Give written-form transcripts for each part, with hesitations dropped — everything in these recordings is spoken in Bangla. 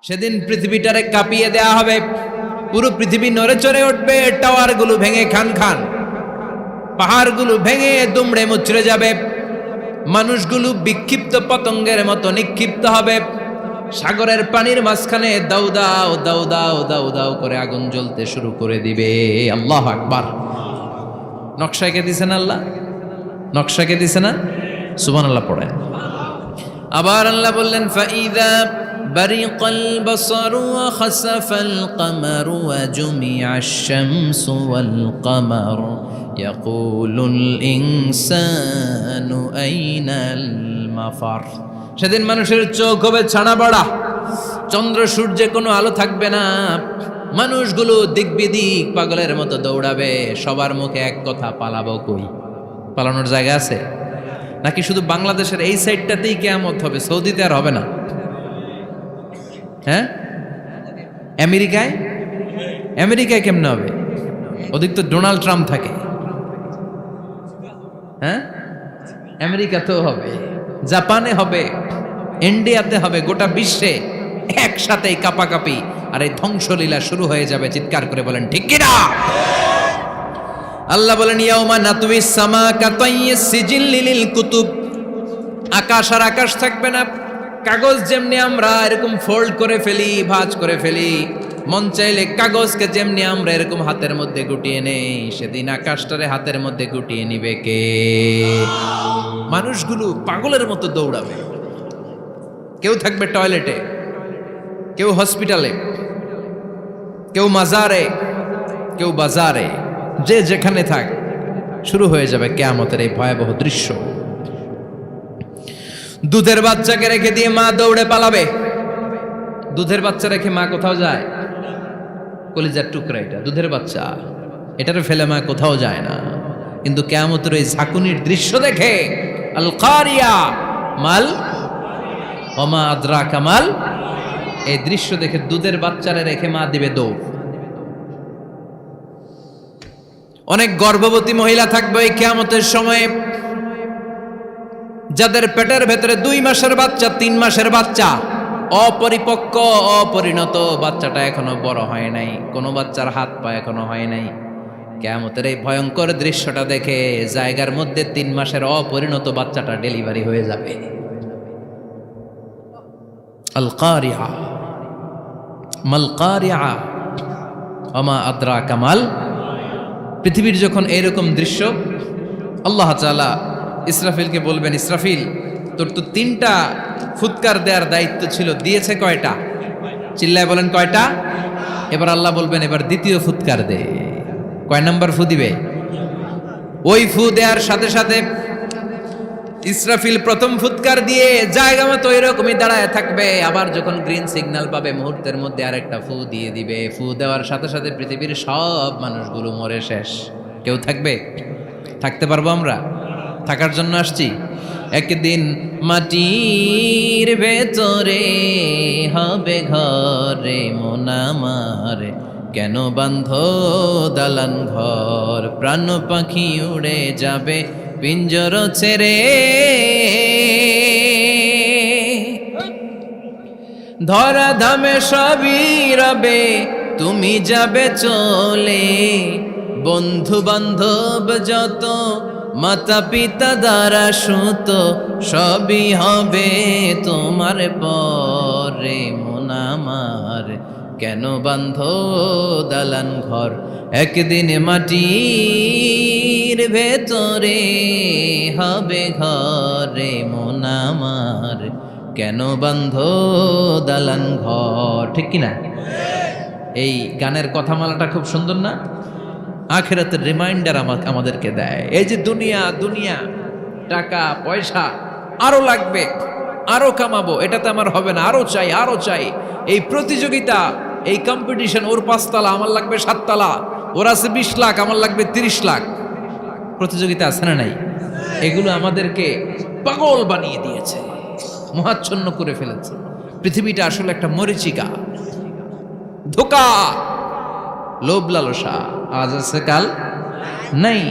সেদিন পৃথিবীটারে কাঁপিয়ে দেয়া হবে, পুরো পৃথিবী নড়ে চড়ে উঠবে, টাওয়ারগুলো ভেঙে খান খান, পাহাড়গুলো ভেঙে দুমড়ে মুচড়ে যাবে, মানুষগুলো বিক্ষিপ্ত পতঙ্গের মতো নিক্ষিপ্ত হবে, সাগরের পানির মাঝখানে দাউ দাউ দাউ দাউ দাউ দাউ করে আগুন জ্বলতে শুরু করে দিবে। আল্লাহু আকবার। নকশা কে দিছেন আল্লাহ? নকশা কে দিছে না? সুবহানাল্লাহ পড়েন। আবার আল্লাহ বললেন, ফাইদা বারিকাল বাসারু ওয়া খাসাফাল কামারু ওয়া জুমিআশ শামসু ওয়াল কামার ইয়াকুলুল ইনসানু আইনাল মাফার। সেদিন মানুষের চোখ হবে ছানা বড়া, চন্দ্র সূর্যে কোনো আলো থাকবে না, মানুষগুলো দিক বিদিক পাগলের মতো দৌড়াবে, সবার মুখে এক কথা, পালাবো কই? পালানোর জায়গা আছে নাকি শুধু বাংলাদেশের এই সাইডটাতেই কিয়ামত হবে? সৌদিতে আর হবে না? হ্যাঁ, আমেরিকায় আমেরিকায় কেমনে হবে? ওদিক তো ডোনাল্ড ট্রাম্প থাকে। হ্যাঁ, আমেরিকাতেও হবে, জাপানে হবে, ইন্ডিয়াতে হবে, গোটা বিশ্বে একসাথেই কাপাকাপি আর এই ধ্বংসলীলা শুরু হয়ে যাবে। চিৎকার করে বলেন ঠিক কিনা? আল্লাহ বলেন, ইয়াউমা নাতুইস সামা কাতাইয়িস সিজিল্লি লিল কুতুব। আকাশ আর আকাশ থাকবে না, কাগজ যেমনি আমরা এরকম ফোল্ড করে ফেলি, ভাঁজ করে ফেলি, মন চাইলে কাগজকে যেমনি আমরা এরকম হাতের মধ্যে গুটিয়ে নেই, সেদিন আকাশটারে হাতের মধ্যে গুটিয়ে নিবে কে? মানুষগুলো পাগলের মতো দৌড়াবে। কেউ থাকবে টয়লেটে, কেউ হসপিটালে, কেউ মাজারে, কেউ বাজারে, যে যেখানে থাক, শুরু হয়ে যাবে কিয়ামতের এই ভয়াবহ দৃশ্য। দুধের বাচ্চাকে রেখে দিয়ে মা দৌড়ে পালাবে। দুধের বাচ্চা রেখে মা কোথাও যায়? কলিজার টুকরা এটা, দুধের বাচ্চা, এটারে ফেলে মা কোথাও যায় না। কিন্তু কিয়ামতের এই ঝাঁকুনির দৃশ্য দেখে, আল কারিয়া মাল ওমা আদরাকা মাল, এই দৃশ্য দেখে দুধের বাচ্চারে রেখে মা দিবে দৌড়। অনেক গর্ভবতী মহিলা থাকবে এই কিয়ামতের সময়ে, যাদের পেটের ভেতরে 2 মাসের বাচ্চা, 3 মাসের বাচ্চা, অপরিপক্ক অপরিণত, বাচ্চাটা এখনো বড় হয় নাই, কোনো বাচ্চার হাত পা এখনো হয় নাই। কিয়ামতের এই ভয়ঙ্কর দৃশ্যটা দেখে জায়গার মধ্যে 3 মাসের অপরিণত বাচ্চাটা ডেলিভারি হয়ে যাবে। আল কারিয়া মাল কারিয়া ওমা আদরাকা মাল। পৃথিবীর যখন এইরকম দৃশ্য, আল্লাহ তাআলা ইসরাফিলকে বলবেন, ইসরাফিল তোর তো 3টা ফুৎকার দেওয়ার দায়িত্ব ছিল, দিয়েছে কয়টা? চিল্লায় বলেন কয়টা? এবার আল্লাহ বলবেন, এবার দ্বিতীয় ফুৎকার দে। কয় নাম্বার ফু দিবে? ওই ফু দেওয়ার সাথে সাথে ইসরাফিল প্রথম ফুৎকার দিয়ে জায়গা মতো এরকমই দাঁড়ায় থাকবে, আবার যখন গ্রিন সিগন্যাল পাবে মুহূর্তের মধ্যে আরেকটা ফু দিয়ে দিবে। ফু দেওয়ার সাথে সাথে পৃথিবীর সব মানুষগুলো মরে শেষ। কেউ থাকবে? থাকতে পারবো আমরা? থাকার জন্য আসছি। একদিন মাটির ভেতরে হবে ঘরে মন আমার, কেন বান্ধ দালান ঘর, প্রাণ পাখি উড়ে যাবে পিঞ্জর ছেড়ে, ধরা ধামে সবই রবে তুমি যাবে চলে, বন্ধু বান্ধব যত মাতা পিতা দ্বারা সুত সবই হবে তোমার পরে মন আমার, কেন বান্ধ দালান ঘর, একদিন মাটির ভেতরে হবে ঘরে মন আমার, কেন বান্ধ দালান ঘর। ঠিক কিনা? এই গানের কথামালাটা খুব সুন্দর না? আখিরাতের রিমাইন্ডার আমাদেরকে দেয়। এই যে দুনিয়া দুনিয়া, টাকা পয়সা আরো লাগবে, আরো কামাবো, এটাতে আমার হবে না, আরো চাই আরো চাই। এই প্রতিযোগিতা, এই কম্পিটিশন, ওর 5 তলা আমার লাগবে 7 তলা, ওর আছে 20 লাখ আমার লাগবে 30 লাখ, প্রতিযোগিতা আছে না নাই? এগুলো আমাদেরকে পাগল বানিয়ে দিয়েছে, মোহাচ্ছন্ন করে ফেলেছে। পৃথিবীটা আসলে একটা মরীচিকা, ধোঁকা, লোভ লালসা, আজ আছে কাল নাই।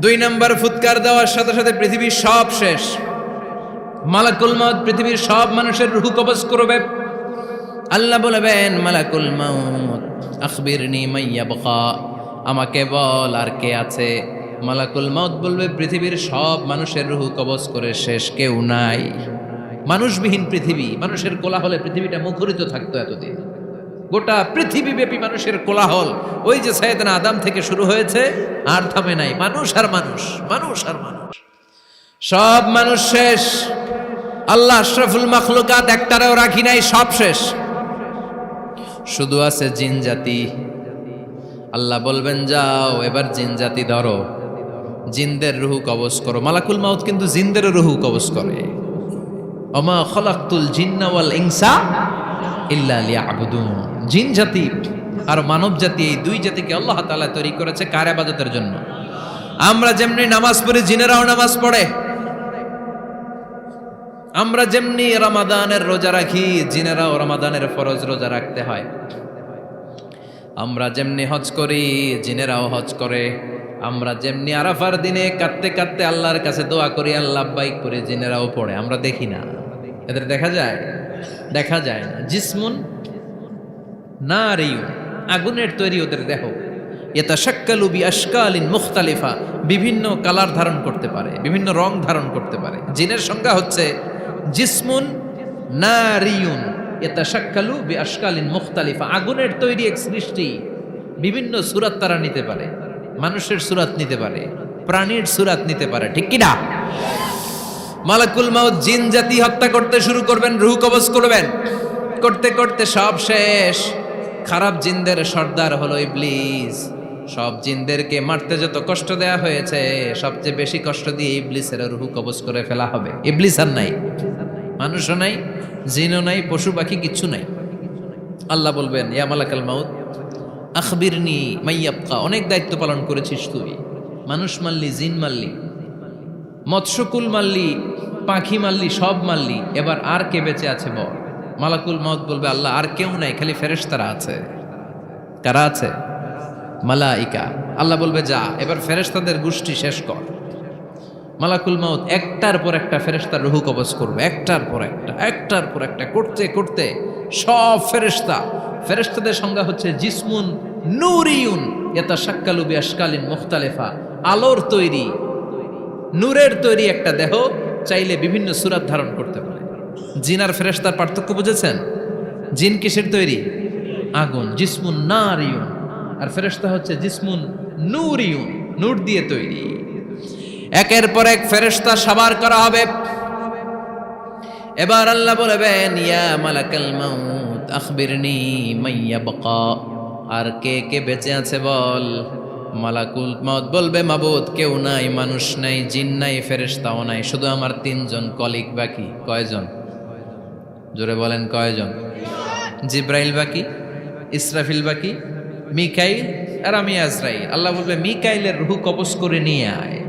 2 নাম্বার ফুৎকার দেওয়ার সাথে সাথে পৃথিবীর সব শেষ। মালাকুল মউত পৃথিবীর সব মানুষের রূহ কবজ করবে। আল্লাহ বলবেন মালাকুল মাউত আখবিরনি মাইয়াবকা, আমাকে বল আর কে আছে। মালাকুল মাউত বলবে পৃথিবীর সব মানুষের রুহু কবজ করে শেষ, কেউ নাই। মানুষবিহীন পৃথিবী, মানুষের কোলাহলে পৃথিবীটা মুখরিত থাকতো এতদিন। গোটা পৃথিবীব্যাপী মানুষের কোলাহল, ওই যে সাইয়েদনা আদম থেকে শুরু হয়েছে আর থামে নাই। মানুষ আর মানুষ, মানুষ আর মানুষ, সব মানুষ শেষ। আল্লাহ আশরাফুল মাখলুকাত একটারেও রাখি নাই, সব শেষ। শুধু আছে জিন জাতি। আল্লাহ বলবেন যাও এবার জিন জাতি ধরো, জিনদের রুহু কবজ করো। মালাকুল মাউত কিন্তু জিনদের রুহু কবজ করে। ওমা খলাকতুল জিন্না ওয়াল ইনসা ইল্লা লিয়াবুদুন। জিন জাতি আর মানব জাতি, এই দুই জাতিকে আল্লাহ তাআলা তৈরি করেছে কার ইবাদতের জন্য। আমরা যেমনি নামাজ পড়ি, জিনেরাও নামাজ পড়ে। আমরা যেমনি রমাদানের রোজা রাখি, জিনেরাও রমাদানের ফরজ রোজা রাখতে হয়। আমরা যেমনি হজ করি, জিনেরাও হজ করে। আমরা যেমনি আরাফার দিনে কাঁদতে কাঁদতে আল্লাহর কাছে দোয়া করি, আল্লাহ বাইক করে, জিনেরাও পড়ে। আমরা দেখি না, এদের দেখা যায়? দেখা যায় না। জিসমুন নারিয়ুন, আগুনের তৈরি ওদের দেহ। ইয়াতাশাক্কালু বিআশকালিন মুখতালিফা, বিভিন্ন কালার ধারণ করতে পারে, বিভিন্ন রং ধারণ করতে পারে। জিনের সংজ্ঞা হচ্ছে জিসমুন নারিয়ুন ইয়াতাশাক্কালু বিআশকালিন মুখতালিফা, আগুনের তৈরি এক সৃষ্টি। বিভিন্ন সূরত তারা নিতে পারে, মানুষের সূরত নিতে পারে, প্রাণীর সূরত নিতে পারে, ঠিক কি না? মালাকুল মাউত জিন জাতি হত্যা করতে শুরু করবেন, রূহ কবজ করবেন। করতে করতে সব শেষ। খারাপ জিনদের সর্দার হলো ইবলিস। সব জিনদেরকে মারতে যত কষ্ট দেয়া হয়েছে, সবচেয়ে বেশি কষ্ট দিয়ে ইবলিসের রূহ কবজ করে ফেলা হবে। ইবলিস আর নাই, মানুষও নাই, জিনও নাই, পশু পাখি কিচ্ছু নাই। আল্লাহ বলবেন ইয়া মালাকাল মাউত আখবিরনি মাইয়াবকা, অনেক দায়িত্ব পালন করেছিস তুই। মানুষ মারলি, জিন মারলি, মৎস্যকুল মারলি, পাখি মারলি, সব মারলি, এবার আর কে বেঁচে আছে বল। মালাকুল মাউত বলবে আল্লাহ আর কেউ নাই, খালি ফেরেশতারা আছে। কারা আছে? মালাইকা। আল্লাহ বলবে যা এবার ফেরেশতাদের গোষ্ঠী শেষ কর। মালাকুল মাউত একটার পর একটা ফেরেশতার রূহ কবজ করবে, একটার পর একটা, একটার পর একটা, করতে করতে সব ফেরেশতা। ফেরেশতাদের সংজ্ঞা হচ্ছে জিসমুন নূরিয়ুন ইয়াতাশাক্কালু বিআশকালিন মুখতালিফা, আলোর তৈরি, নূরের তৈরি একটা দেহ, চাইলে বিভিন্ন সূরত ধারণ করতে পারে। জিন আর ফেরেশতার পার্থক্য বুঝেছেন? জিন কিসের তৈরি? আগুন, জিসমুন নারিয়ুন। আর ফেরেশতা হচ্ছে জিসমুন নূরিয়ুন, নূর দিয়ে তৈরি। একের পর এক ফেরেশতা সাবার করা হবে। এবার আল্লাহ বলবেন ইয়া মালাকাল মাউত আখবিরনি মাইয়াবকা, আর কে কে বেঁচে আছে বল। মালাকুল মাউত বলবে মাবুদ কেউ নাই, মানুষ নাই, জিন নাই, ফেরেশতাও নাই, শুধু আমার তিনজন কলিগ বাকি। কয়জন? জোরে বলেন কয়জন? জিব্রাইল বাকি, ইসরাফিল বাকি, মিকাইল আর আমি আজরাইল। আল্লাহ বলবে মিকাইলের রূহ কবজ করে নিয়ে আয়।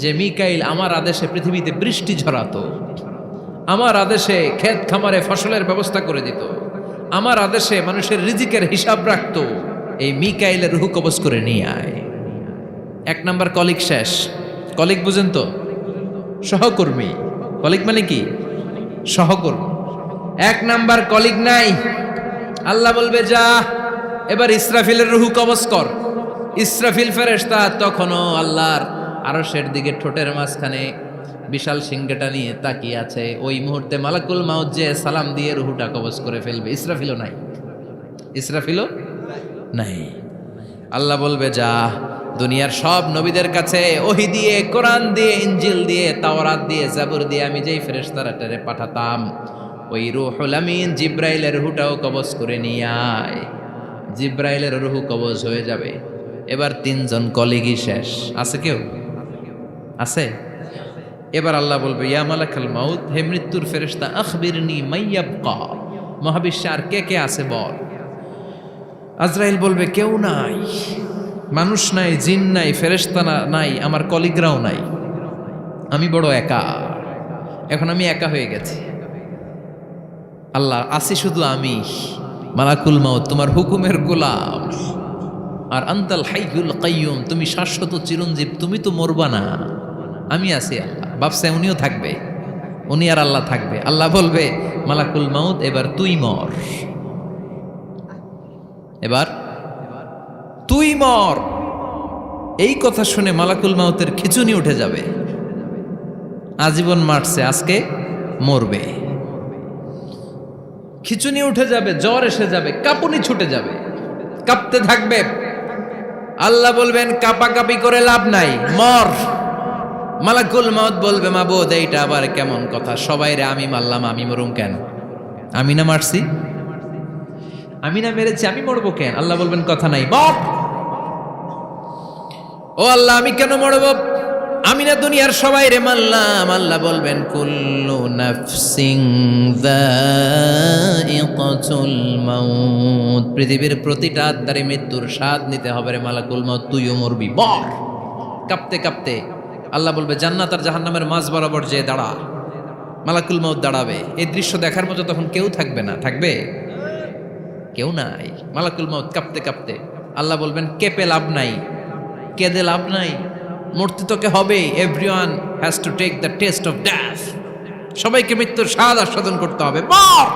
যে মিকাইল আমার আদেশে পৃথিবীতে বৃষ্টি ঝরাতো, আমার আদেশে ক্ষেত খামারে ফসলের ব্যবস্থা করে দিত, আমার আদেশে মানুষের রিজিকের হিসাব রাখতো, এই মিকাইলের রূহ কবজ করে নিয়ে আয়। এক নাম্বার কলিগ শেষ। কলিগ বুঝেন তো? সহকর্মী। কলিগ মানে কি? সহকর্মী। এক নাম্বার কলিগ নাই। আল্লাহ বলবে যা এবার ইসরাফিলের রূহ কবজ কর। ইসরাফিল ফেরেশতা তখনও আল্লাহর আরশের দিকে ঠোঁটের মাঝখানে বিশাল সিংহটা নিয়ে তাকিয়ে আছে। ওই মুহূর্তে মালাকুল মাউত যে সালাম দিয়ে রূহটা কবজ করে ফেলবে। ইসরাফিলও নাই, ইসরাফিলও নাই। আল্লাহ বলবে যা দুনিয়ার সব নবীদের কাছে ওহী দিয়ে, কোরআন দিয়ে, ইনজিল দিয়ে, তাওরাত দিয়ে, জাবুর দিয়ে আমি যেই ফেরেশতারা পাঠাতাম, ওই রূহুল আমিন জিব্রাইলের রূহটাও কবজ করে নিয়ে আয়। জিব্রাইলের রূহ কবজ হয়ে যাবে। এবার তিনজন কলিগই শেষ। আছে কেউ? আছে? এবার আল্লাহ বলবে ইয়া মালাকাল মাউত, হে মৃত্যুর ফেরেশতা আখবিরনি মাইয়াবকা, মহাবিশ্বে আর কে কে আছে বল। আজরাইল বলবে কেউ নাই, মানুষ নাই, জিন নাই, ফেরেশতা নাই, আমার কলিগরাও নাই, আমি বড় একা। এখন আমি একা হয়ে গেছি। আল্লাহ আসি শুধু আমি। মালাকুল মাউত তোমার হুকুমের গোলাম, আর আনতাল হাইয়ুল কাইয়ুম, তুমি শাশ্বত চিরঞ্জীব, তুমি তো মরবা না, আমি আছি। আল্লাহ ভাবছে উনিও থাকবে, উনি আর আল্লাহ থাকবে। আল্লাহ বলবে মালাকুল মাউত এবার তুই মর। এবার তুই মর, এই কথা শুনে মালাকুল মাউতের খিচুনি উঠে যাবে। আজীবন মারছে, আজকে মরবে। খিচুনি উঠে যাবে, জ্বর এসে যাবে, কাঁপুনি ছুটে যাবে, কাঁপতে থাকবে। আল্লাহ বলবেন কাঁপাকাঁপি করে লাভ নাই, মর। মালাকুল মাউত বলবে মাবুদ এইটা আবার কেমন কথা, সবাই রে আমি মারলাম, আমি মরুম কেন? আমি না মারছি, আমি না মেরেছি, আমি মরবো কেন? আল্লাহ বলবেন কথা নাই, মর। ও আল্লাহ আমি কেন মরব? আমি না দুনিয়ার সবাই রে মারলাম। আল্লাহ বলবেন কুল্লু নাফসিন যায়িকাতুল মাউত, পৃথিবীর প্রতিটা আত্মারে মৃত্যুর স্বাদ নিতে হবে রে মালাকুল মাউত, তুইও মরবি, মর। কাঁপতে কাঁপতে আল্লাহ বলবে জান্নাত আর জাহান্নামের মাঝ বরাবর যে দাঁড়া। মালাকুল মাউত দাঁড়াবে, এই দৃশ্য দেখার মতো তখন কেউ থাকবে না, থাকবে কেউ নাই। মালাকুল মাউত কাঁপতে কাঁপতে আল্লাহ বলবেন কেঁপে লাভ নাই, কেঁদে লাভ নাই, মরতে তোকে হবে। Everyone has to take the test of death, সবাইকে মৃত্যুর স্বাদ আস্বাদন করতে হবে, মর,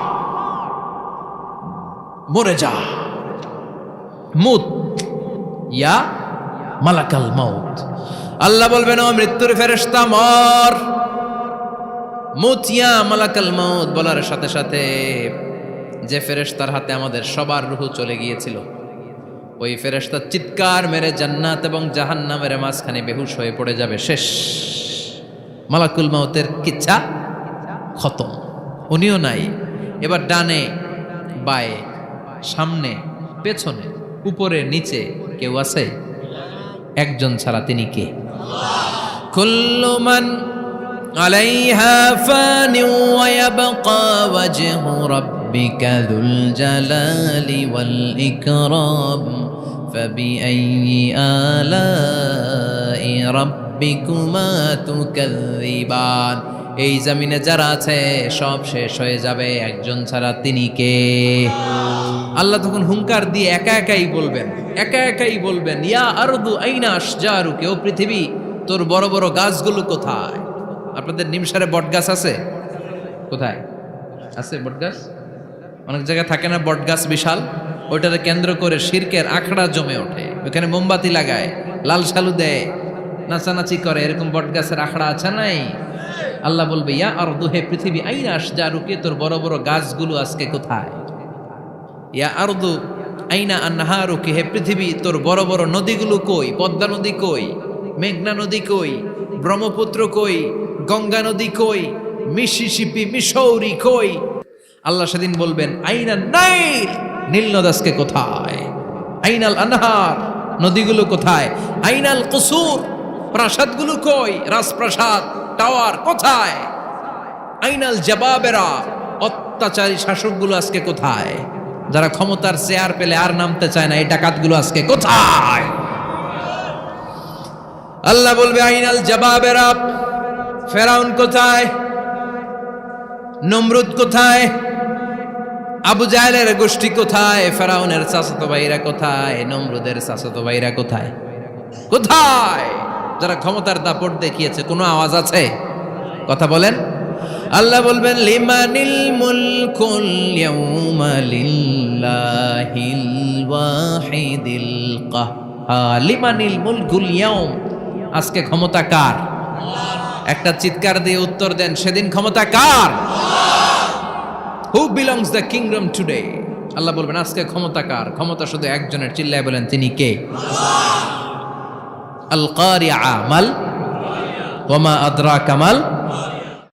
মরে যা। মুত ইয়া মালাকাল মাউত। আল্লাহ বলবেন ও মৃত্যুর ফেরেশতা মর। মুত ইয়া মালাকাল মাউত বলার সাথে সাথে যে ফেরেশতার হাতে আমাদের সবার রূহ চলে গিয়েছিল, ওই ফেরেশতা চিৎকার মেরে জান্নাত এবং জাহান্নামের মাঝখানে বেহুশ হয়ে পড়ে যাবে, শেষ। মালাকুল মাউতের কিচ্ছা খতম, উনিও নাই। এবার ডানে বায়ে সামনে পেছনে উপরে নিচে কেউ আছে? একজন ছাড়া, তিনি কে? কুল্লু মান আলাইহা ফানি ওয়া ইয়াবকা ওয়াজহু রাব্বিকা যুল জালালি ওয়াল ইকরাম ফাবিআইয়ি আলাই রাব্বিকুমা তুকাযযিবান। এই জমিনে যারা আছে সব শেষ হয়ে যাবে, একজন ছাড়া, তিনি কে? আল্লাহ তখন হুঙ্কার দিয়ে একা একাই বলবেন, একা একাই বলবেন ইয়া আরদু আইনা আশজারুকি, ও পৃথিবী তোর বড় বড় গাছগুলো কোথায়? আপনাদের নিমসারে বট গাছ আছে? কোথায় আছে বট গাছ? অনেক জায়গায় থাকে না বট গাছ বিশাল, ওইটাকে কেন্দ্র করে শিরকের আখড়া জমে ওঠে, ওখানে মোমবাতি লাগায়, লাল শালু দেয়, নাচানাচি করে, এরকম বট গাছের আখড়া আছে নাই? আল্লাহ বলবে ইয়া আরদু, হে পৃথিবী, আইনা আশজারুকি, তোর বড় বড় গাছগুলো আজকে কোথায়? ইয়া আরদু আইনা আনহারুকি, হে পৃথিবী তোর বড় বড় নদীগুলো কই? পদ্মা নদী কই? মেঘনা নদী কই? ব্রহ্মপুত্র কই? গঙ্গা নদী কই? মিসিসিপি, মিসৌরি কই? আল্লাহ সেদিন বলবেন আইনা নাইল, নীল নদ আজকে কোথায়? আইনাল আনহার, নদীগুলো কোথায়? আইনাল কুসুর, প্রাসাদগুলো কই? রাজপ্রাসাদ, টাওয়ার কোথায়? আইনাল জাবাবেরা, অত্যাচারী শাসকগুলো আজকে কোথায়? যারা ক্ষমতার চেয়ার পেলে আর নামতে চায় না, এই ডাকাতগুলো আজকে কোথায়? আল্লাহ বলবে আইনাল জাবাবেরা, ফেরাউন কোথায়? নমরুদ কোথায়? আবু জাহেলের গোষ্ঠী কোথায়? ফেরাউনের চাচাতো ভাইরা কোথায়? নমরুদের চাচাতো ভাইরা কোথায়? কোথায়? যারা ক্ষমতার দাপট দেখিয়েছে, কোনো আওয়াজ আছে? কথা বলেন। আল্লাহ বলবেন লিমানিল মুলকুল ইয়াউমা লিল্লাহিল ওয়াহিদিল কাহ্হার, লিমানিল মুলকুল ইয়াউম, আজকে ক্ষমতা কার? একটা চিৎকার দিয়ে উত্তর দেন, সেদিন ক্ষমতা কার? Who belongs the kingdom today? Allah বলবেন আজকে ক্ষমতা কার? ক্ষমতা শুধু একজনের, চিল্লায় বলেন তিনি কে? আল কারিআ মাল ওয়া মা আদরাকা মাল